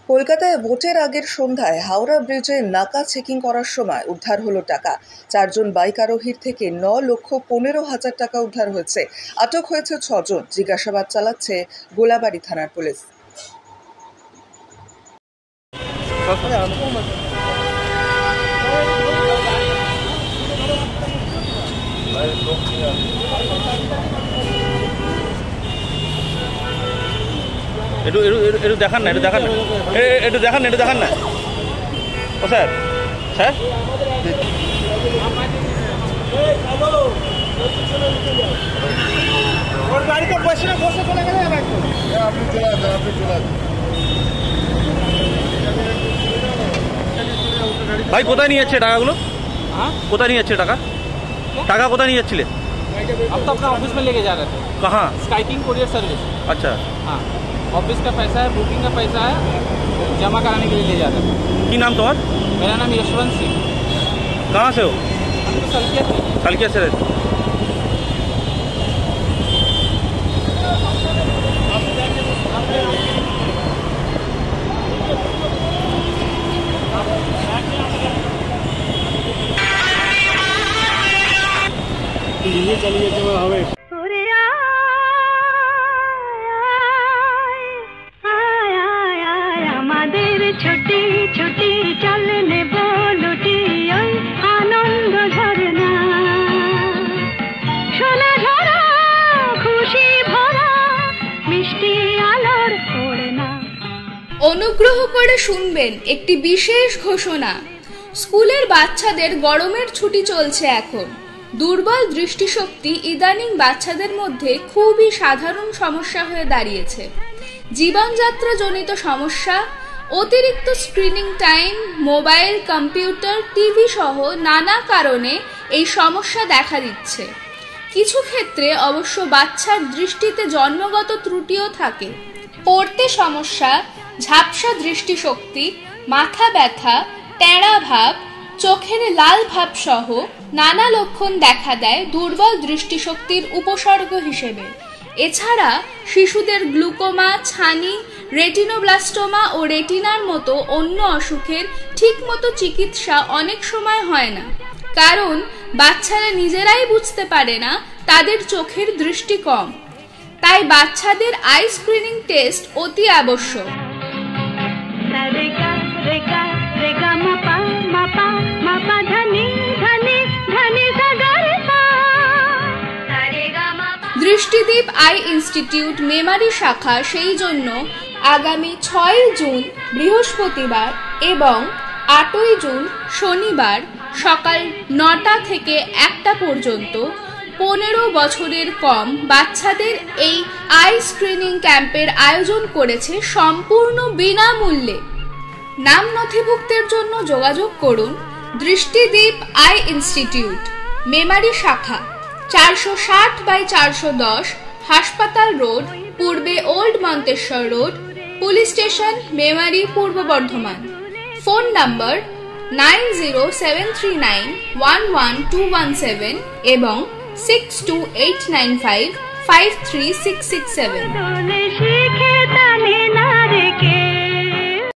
কলকাতায় ভোটের আগের সন্ধ্যায় হাওড়া ব্রিজে নাকা চেকিং করার সময় উদ্ধার হলো টাকা। 4 জন বাইক আরোহীর থেকে 9,15,000 টাকা উদ্ধার হয়েছে। আটক হয়েছে 6 জন। জিজ্ঞাসাবাদ চালাচ্ছে গোলাবাড়ি থানার পুলিশ। একটু দেখান না, ও স্যার ভাই কোথায় নিয়ে যাচ্ছে টাকাগুলো? কোথায় নিয়ে যাচ্ছে টাকা কোথায় নিয়ে যাচ্ছিলে? हम तो अपना ऑफिस में लेके जा रहे थे। कहाँ? Sky king courier service. अच्छा, हाँ, ऑफिस का पैसा है, बुकिंग का पैसा है, जमा कराने के लिए ले जा रहे थे। की नाम तुम्हारा? मेरा नाम यशवंत सिंह। कहाँ से हो? हम तो सलकिया से रहते। छोटी छोटी चलने बोलती आनंद झरना सोना झरा खुशी भरा मिष्टी आलोर ओड़ना। অনুগ্রহ করে শুনবেন একটি বিশেষ ঘোষণা। স্কুলের বাচ্চাদের গরমের ছুটি চলছে এখন। দুর্বল দৃষ্টিশক্তি ইদানিং বাচ্চাদের মধ্যে খুবই সাধারণ সমস্যা হয়ে দাঁড়িয়েছে। জীবনযাত্রা জনিত সমস্যা, অতিরিক্ত screening time, mobile, computer, TV সহ নানা কারণে এই সমস্যা দেখা দিচ্ছে। কিছু ক্ষেত্রে অবশ্য বাচ্চার দৃষ্টিতে জন্মগত ত্রুটিও থাকে। পড়তে সমস্যা, ঝাপসা দৃষ্টিশক্তি, মাথা ব্যথা, টেরা ভাব, চোখের লাল ভাব সহ নানা লক্ষণ দেখা দেয় দুর্বল দৃষ্টিশক্তির উপসর্গ হিসেবে। এছাড়া শিশুদের গ্লুকোমা, ছানি, রেটিনোব্লাস্টোমা ও রেটিনার মতো অন্য অসুখের ঠিকমতো চিকিৎসা অনেক সময় হয় না, কারণ বাচ্চারা নিজেরাই বুঝতে পারে না তাদের চোখের দৃষ্টি কম। তাই বাচ্চাদের আই স্ক্রিনিং টেস্ট অতি আবশ্যক। দৃষ্টিদীপ আই ইনস্টিটিউট মেমারি শাখা সেই জন্য আগামী 6 জুন বৃহস্পতিবার এবং 8 জুন শনিবার সকাল 9টা থেকে 1টা পর্যন্ত 15 বছরের কম বাচ্চাদের এই আই স্ক্রিনিং ক্যাম্পের আয়োজন করেছে সম্পূর্ণ বিনামূল্যে। নাম নথিভুক্তের জন্য যোগাযোগ করুন দৃষ্টিদীপ আই ইনস্টিটিউট মেমারি শাখা, 460/410 হাসপাতাল রোড, পূর্বে old Manteswar road, police station, Memari, পূর্ব বর্ধমান। ফোন নম্বর 9073911217 এবং 6289553667।